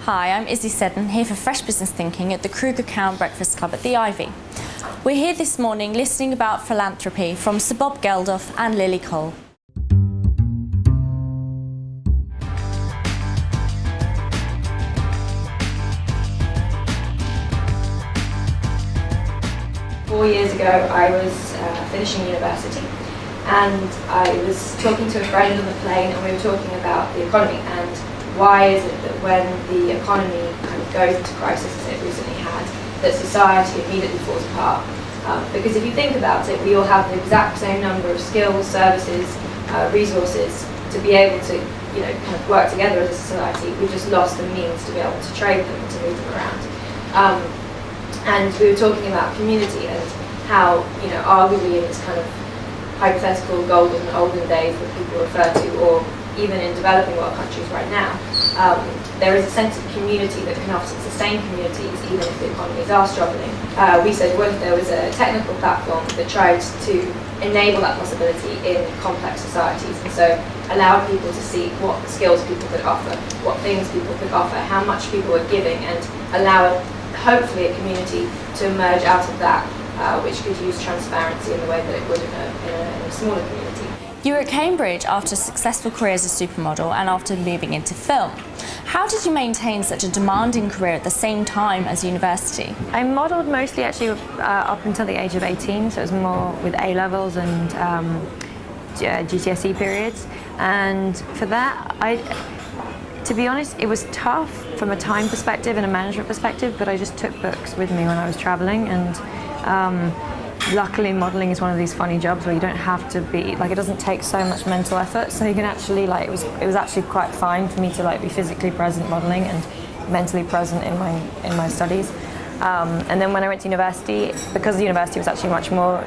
Hi, I'm Izzy Seddon, here for Fresh Business Thinking at the Kruger Cowne Breakfast Club at the Ivy. We're here this morning listening about philanthropy from Sir Bob Geldof and Lily Cole. Four years ago, I was finishing university, and I was talking to a friend on the plane, and we were talking about the economy and why is it that when the economy kind of goes into crisis as it recently had, that society immediately falls apart. Because if you think about it, we all have the exact same number of skills, services, resources to be able to, kind of work together as a society. We've just lost the means to be able to trade them and to move them around. And we were talking about community and how, arguably in this kind of hypothetical olden days that people refer to, or even in developing world countries right now, there is a sense of community that can often sustain communities even if the economies are struggling. We said, what if there was a technical platform that tried to enable that possibility in complex societies, and so allowed people to see what skills people could offer, what things people could offer, how much people were giving, and allow hopefully a community to emerge out of that, which could use transparency in the way that it would in a smaller community. You were at Cambridge after a successful career as a supermodel and after moving into film. How did you maintain such a demanding career at the same time as university? I modelled mostly actually up until the age of 18, so it was more with A-levels and GCSE periods. And for that, to be honest, it was tough from a time perspective and a management perspective, but I just took books with me when I was travelling, and luckily modelling is one of these funny jobs where you don't have to be, it doesn't take so much mental effort, so you can actually, it was actually quite fine for me to be physically present modelling and mentally present in my studies. And then when I went to university, because the university was actually much more,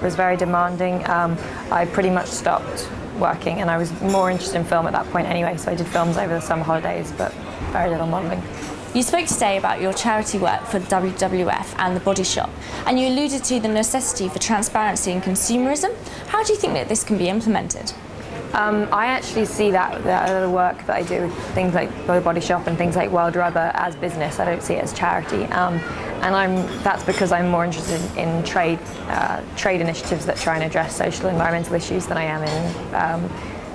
was very demanding, I pretty much stopped working, and I was more interested in film at that point anyway, so I did films over the summer holidays, but very little modelling. You spoke today about your charity work for WWF and The Body Shop, and you alluded to the necessity for transparency and consumerism. How do you think that this can be implemented? I actually see that the work that I do with things like The Body Shop and things like World Rubber as business. I don't see it as charity, and that's because I'm more interested in trade initiatives that try and address social and environmental issues than I am in,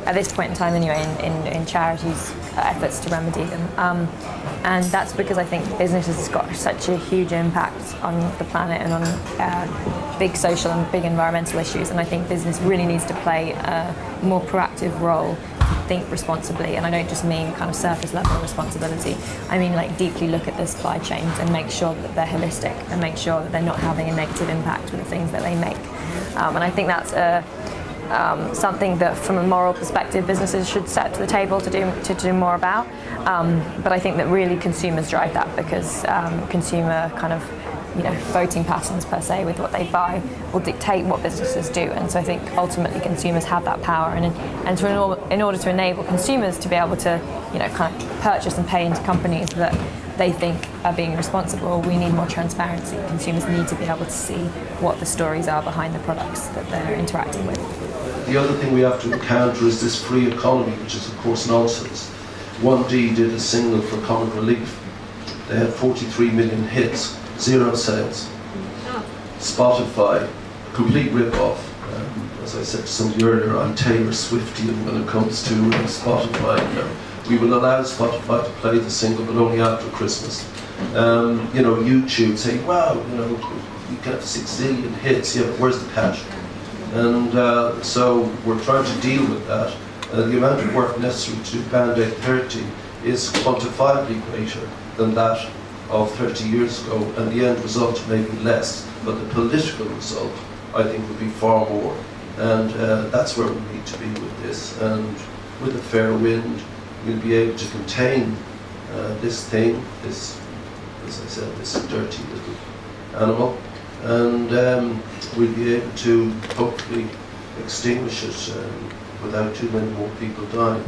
at this point in time anyway, in charities' efforts to remedy them. And that's because I think business has got such a huge impact on the planet and on big social and big environmental issues, and I think business really needs to play a more proactive role to think responsibly. And I don't just mean kind of surface level responsibility, I mean deeply look at the supply chains and make sure that they're holistic and make sure that they're not having a negative impact with the things that they make. And I think that's something that from a moral perspective businesses should set to the table to do more about, but I think that really consumers drive that, because consumer kind of voting patterns per se with what they buy will dictate what businesses do, and so I think ultimately consumers have that power, and in order to enable consumers to be able to kind of purchase and pay into companies that they think are being responsible, we need more transparency. Consumers need to be able to see what the stories are behind the products that they're interacting with. The other thing we have to encounter is this free economy, which is of course nonsense. 1D did a single for Comic Relief. They had 43 million hits, 0 sales. Spotify, complete rip-off. As I said to somebody earlier, I'm Taylor Swiftian when it comes to Spotify. We will allow Spotify to play the single, but only after Christmas. YouTube saying, wow, you can have 6 zillion hits, yeah, but where's the cash? And so we're trying to deal with that. The amount of work necessary to do Band-Aid 30 is quantifiably greater than that of 30 years ago, and the end result may be less, but the political result, I think, would be far more. And that's where we need to be with this. And with a fair wind, we'll be able to contain this thing, this, as I said, this dirty little animal, and we'll be able to hopefully extinguish it without too many more people dying.